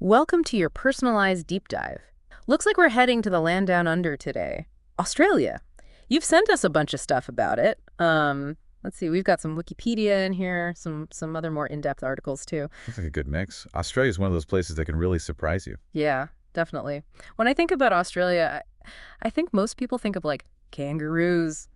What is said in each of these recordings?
Welcome to your personalized deep dive. Looks like we're heading to the land down under today. Australia. You've sent us a bunch of stuff about it. Let's see, we've got some Wikipedia in here, some other more in-depth articles too. Looks like a good mix. Australia is one of those places that can really surprise you. Yeah, definitely. When I think about Australia, I think most people think of like kangaroos,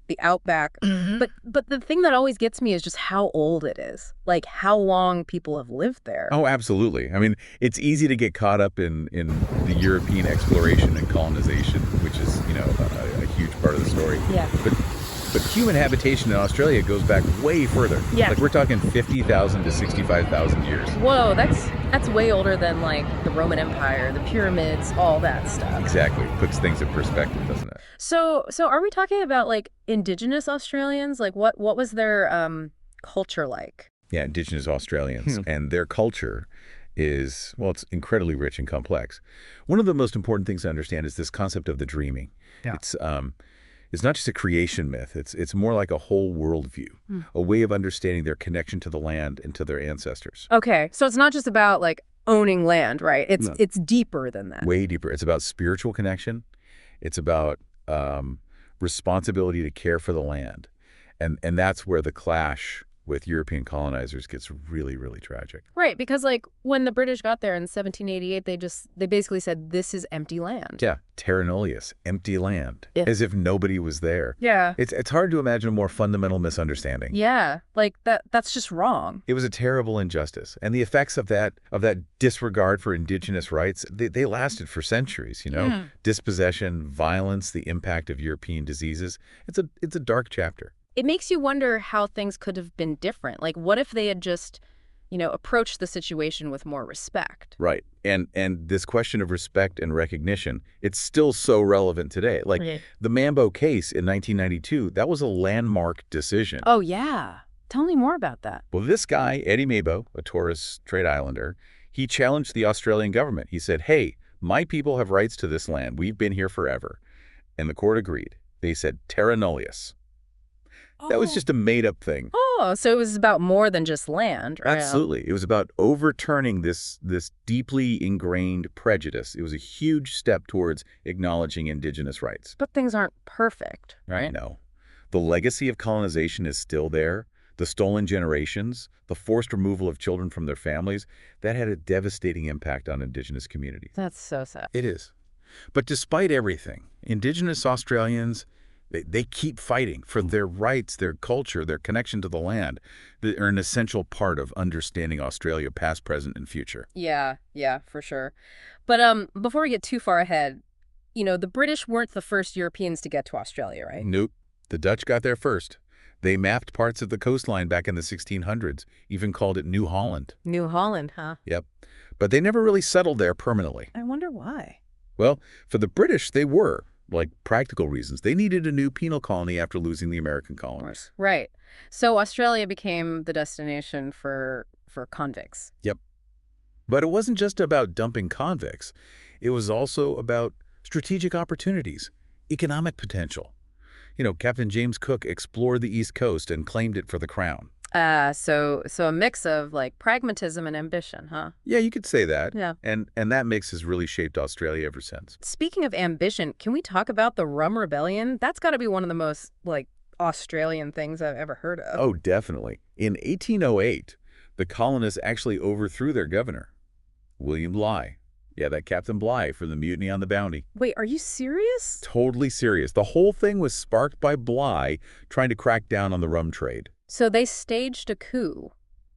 the outback. But the thing that always gets me is just how old it is. Like how long people have lived there. Oh, absolutely. I mean, it's easy to get caught up in the European exploration and colonization, which is, a huge part of the story. Yeah. But human habitation in Australia goes back way further. Yeah. Like we're talking 50,000 to 65,000 years. Whoa, that's way older than like the Roman Empire, the pyramids, all that stuff. Exactly. Puts things in perspective, doesn't it? So are we talking about like indigenous Australians? Like what was their culture like? Yeah, Indigenous Australians. And their culture is, well, it's incredibly rich and complex. One of the most important things to understand is this concept of the dreaming. Yeah. It's not just a creation myth. It's more like a whole worldview, a way of understanding their connection to the land and to their ancestors. Okay, so it's not just about like owning land, right? It's deeper than that. Way deeper. It's about spiritual connection. It's about responsibility to care for the land. And that's where the clash with European colonizers gets really, really tragic. Right, because like when the British got there in 1788, they basically said this is empty land. Yeah, terra nullius, empty land, Yeah. as if nobody was there. Yeah. It's hard to imagine a more fundamental misunderstanding. Yeah, like that's just wrong. It was a terrible injustice, and the effects of that disregard for indigenous rights, they lasted for centuries, Dispossession, violence, the impact of European diseases. It's a dark chapter. It makes you wonder how things could have been different. Like what if they had just, approached the situation with more respect? Right. And this question of respect and recognition, it's still so relevant today. Like the Mambo case in 1992, that was a landmark decision. Oh, yeah. Tell me more about that. Well, this guy, Eddie Mabo, a Torres Strait Islander, he challenged the Australian government. He said, hey, my people have rights to this land. We've been here forever. And the court agreed. They said terra nullius. That was just a made-up thing. Oh, so it was about more than just land, right? Absolutely. It was about overturning this deeply ingrained prejudice. It was a huge step towards acknowledging indigenous rights. But things aren't perfect, right? No. The legacy of colonization is still there. The stolen generations, the forced removal of children from their families, that had a devastating impact on indigenous communities. That's so sad. It is. But despite everything, indigenous Australians, they keep fighting for their rights, their culture, their connection to the land. They're an essential part of understanding Australia past, present, and future. Yeah, for sure. But before we get too far ahead, the British weren't the first Europeans to get to Australia, right? Nope. The Dutch got there first. They mapped parts of the coastline back in the 1600s, even called it New Holland. New Holland, huh? Yep. But they never really settled there permanently. I wonder why. Well, for the British, they were. Like practical reasons. They needed a new penal colony after losing the American colonies. Right. So Australia became the destination for convicts. Yep. But it wasn't just about dumping convicts. It was also about strategic opportunities, economic potential. Captain James Cook explored the East Coast and claimed it for the crown. So a mix of like pragmatism and ambition, huh? Yeah, you could say that. Yeah. And that mix has really shaped Australia ever since. Speaking of ambition, can we talk about the Rum Rebellion? That's got to be one of the most like Australian things I've ever heard of. Oh, definitely. In 1808, the colonists actually overthrew their governor, William Bligh. Yeah, that Captain Bligh from the Mutiny on the Bounty. Wait, are you serious? Totally serious. The whole thing was sparked by Bligh trying to crack down on the rum trade. So they staged a coup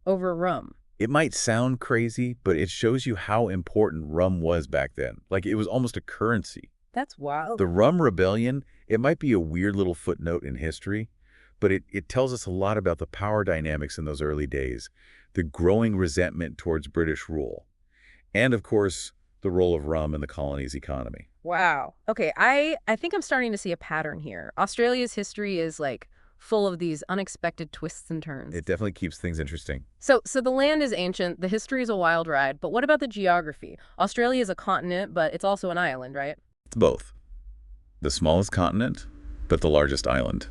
over rum. It might sound crazy, but it shows you how important rum was back then. Like it was almost a currency. That's wild. The Rum Rebellion, it might be a weird little footnote in history, but it tells us a lot about the power dynamics in those early days, the growing resentment towards British rule, and of course, the role of rum in the colony's economy. Wow. Okay, I think I'm starting to see a pattern here. Australia's history is like full of these unexpected twists and turns. It definitely keeps things interesting. So the land is ancient, the history is a wild ride, but what about the geography? Australia is a continent, but it's also an island, right? It's both. The smallest continent, but the largest island.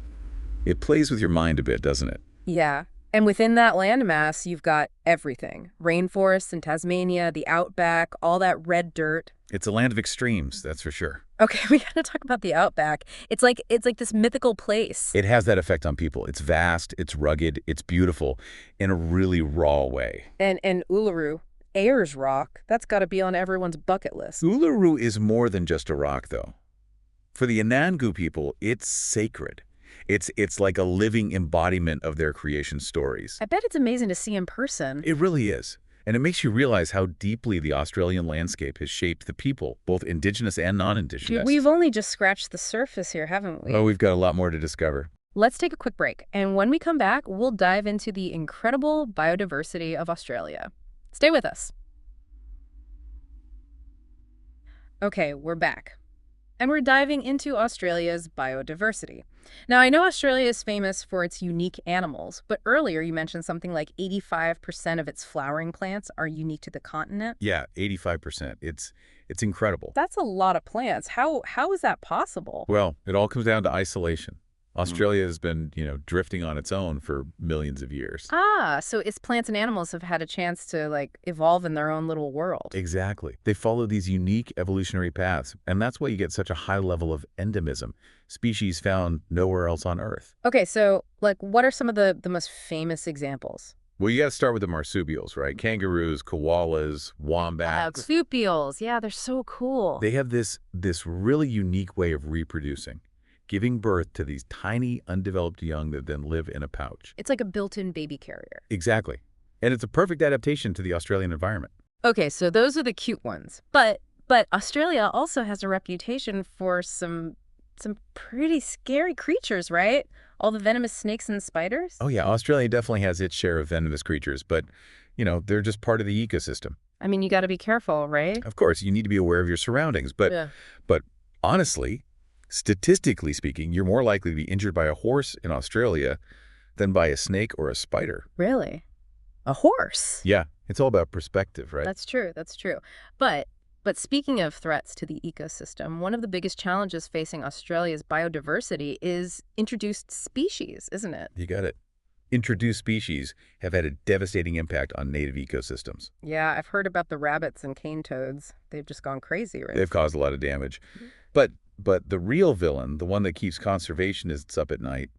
It plays with your mind a bit, doesn't it? Yeah. And within that landmass, you've got everything. Rainforests in Tasmania, the outback, all that red dirt. It's a land of extremes, that's for sure. Okay, we got to talk about the outback. It's like this mythical place. It has that effect on people. It's vast, it's rugged, it's beautiful in a really raw way. And Uluru, Ayers Rock, that's got to be on everyone's bucket list. Uluru is more than just a rock, though. For the Anangu people, it's sacred. It's like a living embodiment of their creation stories. I bet it's amazing to see in person. It really is. And it makes you realize how deeply the Australian landscape has shaped the people, both indigenous and non-indigenous. Dude, we've only just scratched the surface here, haven't we? Oh, we've got a lot more to discover. Let's take a quick break, and when we come back, we'll dive into the incredible biodiversity of Australia. Stay with us. Okay, we're back. And we're diving into Australia's biodiversity. Now, I know Australia is famous for its unique animals, but earlier you mentioned something like 85% of its flowering plants are unique to the continent. Yeah, 85%. It's incredible. That's a lot of plants. How is that possible? Well, it all comes down to isolation. Australia has been, drifting on its own for millions of years. Ah, so its plants and animals have had a chance to, evolve in their own little world. Exactly. They follow these unique evolutionary paths, and that's why you get such a high level of endemism, species found nowhere else on Earth. Okay, so, what are some of the most famous examples? Well, you got to start with the marsupials, right? Kangaroos, koalas, wombats. Marsupials, yeah, they're so cool. They have this really unique way of reproducing, giving birth to these tiny, undeveloped young that then live in a pouch. It's like a built-in baby carrier. Exactly. And it's a perfect adaptation to the Australian environment. Okay, so those are the cute ones. But Australia also has a reputation for some pretty scary creatures, right? All the venomous snakes and spiders? Oh, yeah. Australia definitely has its share of venomous creatures, but, they're just part of the ecosystem. I mean, you got to be careful, right? Of course, you need to be aware of your surroundings. But honestly, statistically speaking, you're more likely to be injured by a horse in Australia than by a snake or a spider. Really? A horse? Yeah, it's all about perspective, right? That's true. But speaking of threats to the ecosystem, one of the biggest challenges facing Australia's biodiversity is introduced species, isn't it? You got it. Introduced species have had a devastating impact on native ecosystems. Yeah, I've heard about the rabbits and cane toads. They've just gone crazy, right? They've caused a lot of damage. But the real villain, the one that keeps conservationists up at night,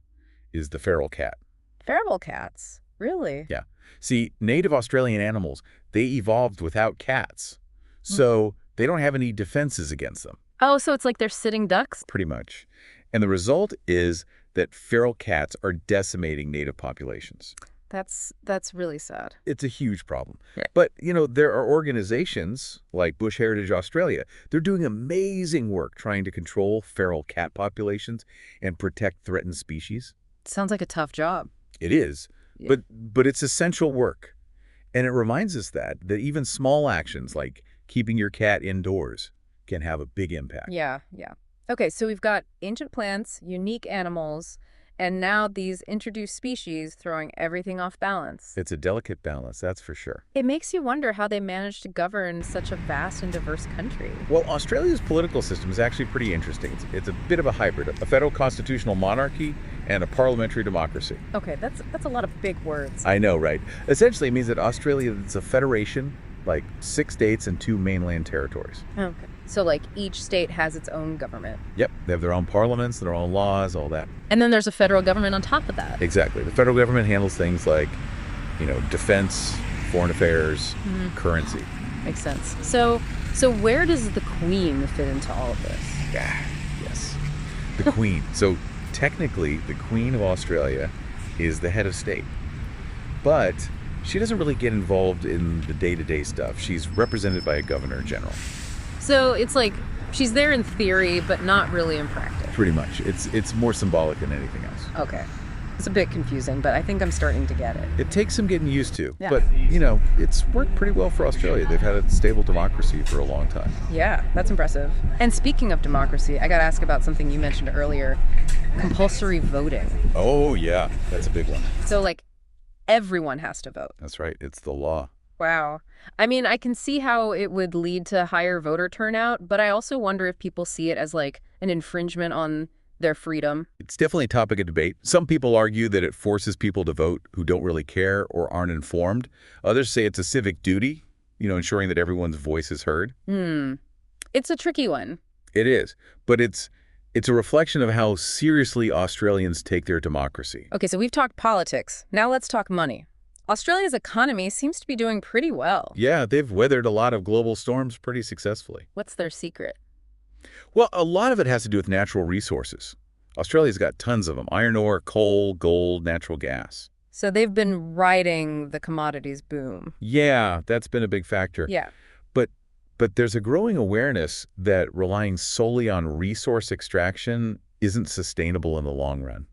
is the feral cat. Feral cats? Really? Yeah. See, native Australian animals, they evolved without cats. So they don't have any defenses against them. Oh, so it's like they're sitting ducks? Pretty much. And the result is that feral cats are decimating native populations. That's really sad. It's a huge problem. But, there are organizations like Bush Heritage Australia. They're doing amazing work trying to control feral cat populations and protect threatened species. Sounds like a tough job. It is, Yeah. but it's essential work. And it reminds us that even small actions like keeping your cat indoors can have a big impact. Yeah. Okay, so we've got ancient plants, unique animals, and now these introduced species throwing everything off balance. It's a delicate balance, that's for sure. It makes you wonder how they managed to govern such a vast and diverse country. Well, Australia's political system is actually pretty interesting. It's a bit of a hybrid, a federal constitutional monarchy and a parliamentary democracy. Okay, that's a lot of big words. I know, right? Essentially, it means that Australia is a federation, like 6 states and 2 mainland territories. Okay. So, each state has its own government. Yep, they have their own parliaments, their own laws, all that. And then there's a federal government on top of that. Exactly. The federal government handles things like, defense, foreign affairs, currency. Makes sense. So where does the Queen fit into all of this? Yeah, yes. The Queen. So technically, the Queen of Australia is the head of state. But she doesn't really get involved in the day-to-day stuff. She's represented by a governor general. So it's like she's there in theory, but not really in practice. Pretty much. It's more symbolic than anything else. Okay. It's a bit confusing, but I think I'm starting to get it. It takes some getting used to. Yeah. But, it's worked pretty well for Australia. They've had a stable democracy for a long time. Yeah, that's impressive. And speaking of democracy, I got to ask about something you mentioned earlier, compulsory voting. Oh, yeah. That's a big one. So, everyone has to vote. That's right. It's the law. Wow. I mean, I can see how it would lead to higher voter turnout, but I also wonder if people see it as an infringement on their freedom. It's definitely a topic of debate. Some people argue that it forces people to vote who don't really care or aren't informed. Others say it's a civic duty, ensuring that everyone's voice is heard. It's a tricky one. It is, but it's a reflection of how seriously Australians take their democracy. Okay, so we've talked politics. Now let's talk money. Australia's economy seems to be doing pretty well. Yeah, they've weathered a lot of global storms pretty successfully. What's their secret? Well, a lot of it has to do with natural resources. Australia's got tons of them: iron ore, coal, gold, natural gas. So they've been riding the commodities boom. Yeah, that's been a big factor. Yeah. But there's a growing awareness that relying solely on resource extraction isn't sustainable in the long run.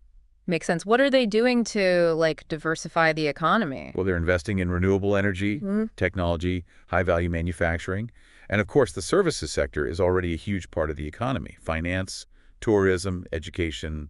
Makes sense. What are they doing to, like, diversify the economy? Well, they're investing in renewable energy, technology, high-value manufacturing. And of course, the services sector is already a huge part of the economy: finance, tourism, education,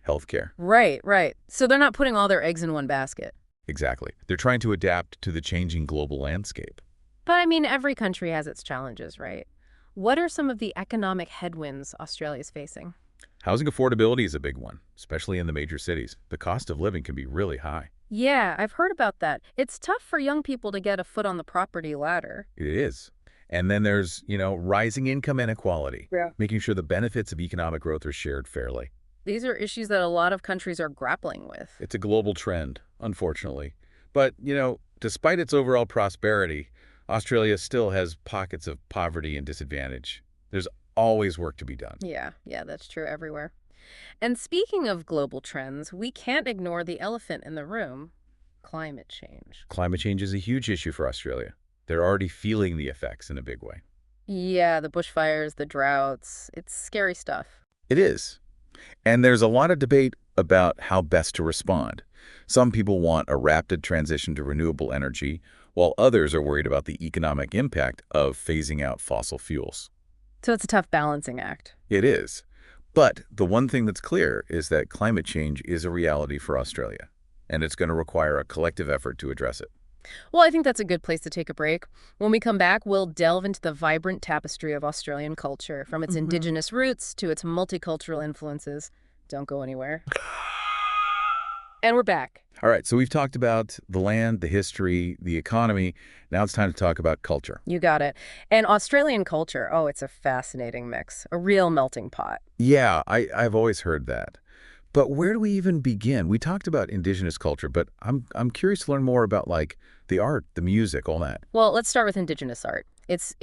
healthcare. Right. So they're not putting all their eggs in one basket. Exactly. They're trying to adapt to the changing global landscape. But I mean, every country has its challenges, right? What are some of the economic headwinds Australia's facing? Housing affordability is a big one, especially in the major cities. The cost of living can be really high. Yeah, I've heard about that. It's tough for young people to get a foot on the property ladder. It is. And then there's, rising income inequality, Yeah. making sure the benefits of economic growth are shared fairly. These are issues that a lot of countries are grappling with. It's a global trend, unfortunately. But, despite its overall prosperity, Australia still has pockets of poverty and disadvantage. There's always work to be done. Yeah, that's true everywhere. And speaking of global trends, we can't ignore the elephant in the room: climate change. Climate change is a huge issue for Australia. They're already feeling the effects in a big way. Yeah, the bushfires, the droughts, it's scary stuff. It is. And there's a lot of debate about how best to respond. Some people want a rapid transition to renewable energy, while others are worried about the economic impact of phasing out fossil fuels. So it's a tough balancing act. It is. But the one thing that's clear is that climate change is a reality for Australia, and it's going to require a collective effort to address it. Well, I think that's a good place to take a break. When we come back, we'll delve into the vibrant tapestry of Australian culture, from its indigenous roots to its multicultural influences. Don't go anywhere. And we're back. All right, so we've talked about the land, the history, the economy. Now it's time to talk about culture. You got it. And Australian culture, oh, it's a fascinating mix, a real melting pot. Yeah, I've always heard that. But where do we even begin? We talked about indigenous culture, but I'm curious to learn more about, like, the art, the music, all that. Well, let's start with indigenous art. It's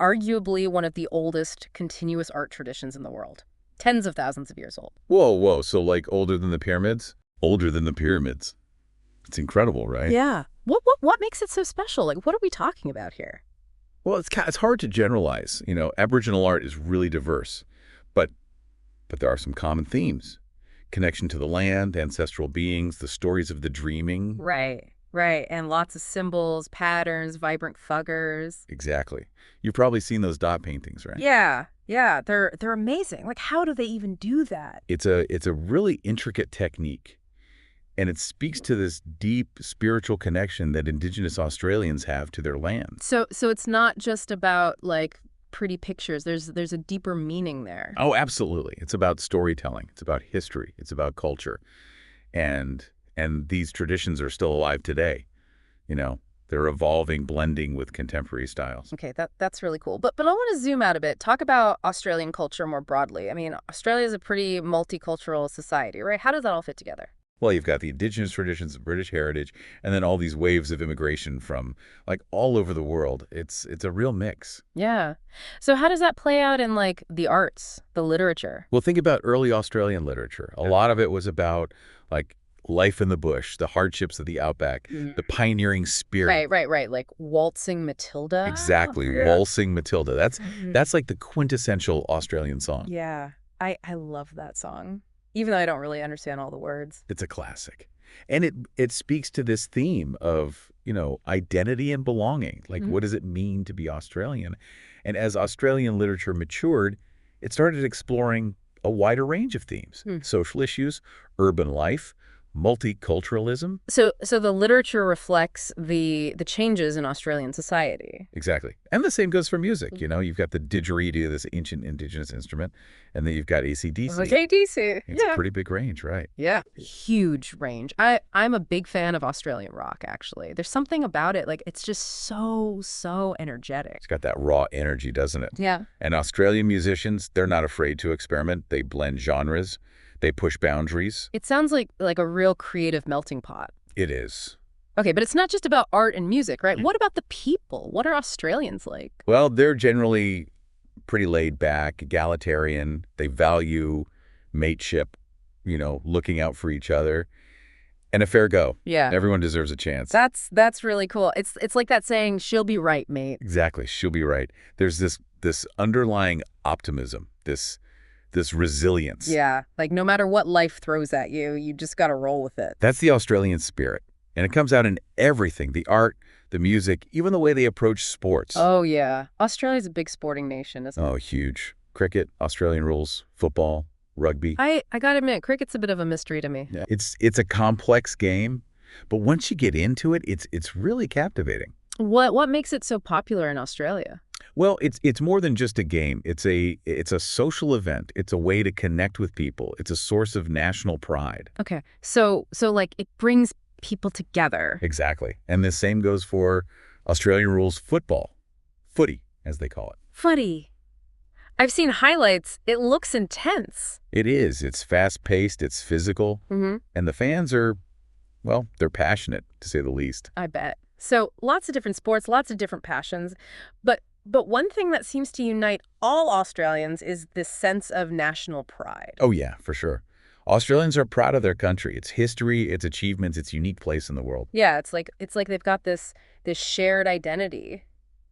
arguably one of the oldest continuous art traditions in the world. Tens of thousands of years old. Whoa, so like older than the pyramids? Older than the pyramids. It's incredible, right? Yeah. What makes it so special? Like, what are we talking about here? Well, it's hard to generalize. Aboriginal art is really diverse, but there are some common themes. Connection to the land, ancestral beings, the stories of the dreaming. Right. And lots of symbols, patterns, vibrant fuggers. Exactly. You've probably seen those dot paintings, right? Yeah. They're amazing. Like, how do they even do that? It's a really intricate technique. And it speaks to this deep spiritual connection that Indigenous Australians have to their land. So it's not just about, like, pretty pictures. There's a deeper meaning there. Oh, absolutely. It's about storytelling. It's about history. It's about culture. And these traditions are still alive today. They're evolving, blending with contemporary styles. Okay, that's really cool. But I want to zoom out a bit. Talk about Australian culture more broadly. I mean, Australia is a pretty multicultural society, right? How does that all fit together? Well, you've got the indigenous traditions of British heritage, and then all these waves of immigration from, like, all over the world. It's a real mix. Yeah. So how does that play out in, like, the arts, the literature? Well, think about early Australian literature. A lot of it was about, like, life in the bush, the hardships of the outback, the pioneering spirit. Right. Like Waltzing Matilda? Exactly. Yeah. Waltzing Matilda. That's like the quintessential Australian song. Yeah. I love that song, even though I don't really understand all the words. It's a classic. And it speaks to this theme of, identity and belonging. Like, what does it mean to be Australian? And as Australian literature matured, it started exploring a wider range of themes: social issues, urban life, multiculturalism. So the literature reflects the changes in Australian society. Exactly. And the same goes for music. You know, you've got the didgeridoo, this ancient indigenous instrument, and then you've got AC/DC. Okay, DC. It's Yeah. a pretty big range, right? Yeah. Huge range. I'm a big fan of Australian rock, actually. There's something about it, like, it's just so energetic. It's got that raw energy, doesn't it? Yeah. And Australian musicians, they're not afraid to experiment. They blend genres. They push boundaries. It sounds like a real creative melting pot. It is. Okay, but it's not just about art and music, right? What about the people? What are Australians like? Well, they're generally pretty laid back, egalitarian. They value mateship, you know, looking out for each other, and a fair go. Yeah. Everyone deserves a chance. That's really cool. It's like that saying, she'll be right, mate. Exactly. She'll be right. There's this underlying optimism, this resilience. Yeah. Like, no matter what life throws at you, you just got to roll with it. That's the Australian spirit. And it comes out in everything, the art, the music, even the way they approach sports. Oh, yeah. Australia's a big sporting nation, isn't it? Oh, huge. Cricket, Australian rules, football, rugby. I got to admit, cricket's a bit of a mystery to me. Yeah. It's a complex game, but once you get into it, it's really captivating. What makes it so popular in Australia? Well, it's more than just a game. It's a social event. It's a way to connect with people. It's a source of national pride. Okay. So like, it brings people together. Exactly. And the same goes for Australian rules football. Footy, as they call it. Footy. I've seen highlights. It looks intense. It is. It's fast-paced. It's physical. Mm-hmm. And the fans are, well, they're passionate, to say the least. I bet. So lots of different sports, lots of different passions. But one thing that seems to unite all Australians is this sense of national pride. Oh, yeah, for sure. Australians are proud of their country, its history, its achievements, its unique place in the world. Yeah, it's like they've got this shared identity,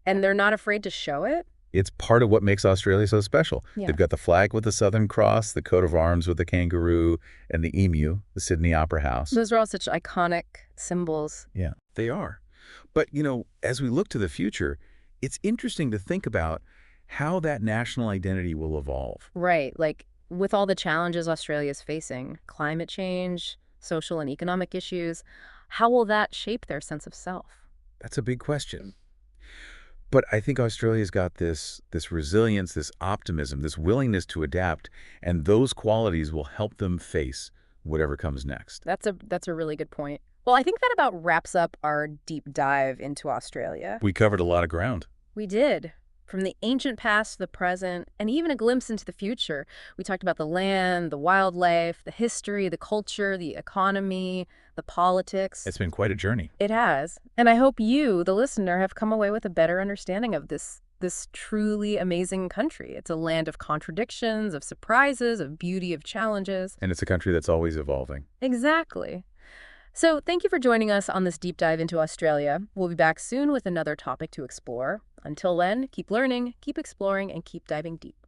and they're not afraid to show it. It's part of what makes Australia so special. Yeah. They've got the flag with the Southern Cross, the coat of arms with the kangaroo, and the emu, the Sydney Opera House. Those are all such iconic symbols. Yeah, they are. But, you know, as we look to the future, it's interesting to think about how that national identity will evolve. Right, like with all the challenges Australia is facing, climate change, social and economic issues, how will that shape their sense of self? That's a big question. But I think Australia's got this resilience, this optimism, this willingness to adapt, and those qualities will help them face whatever comes next. That's a really good point. Well, I think that about wraps up our deep dive into Australia. We covered a lot of ground. We did. From the ancient past to the present, and even a glimpse into the future. We talked about the land, the wildlife, the history, the culture, the economy, the politics. It's been quite a journey. It has. And I hope you, the listener, have come away with a better understanding of this truly amazing country. It's a land of contradictions, of surprises, of beauty, of challenges. And it's a country that's always evolving. Exactly. So thank you for joining us on this deep dive into Australia. We'll be back soon with another topic to explore. Until then, keep learning, keep exploring, and keep diving deep.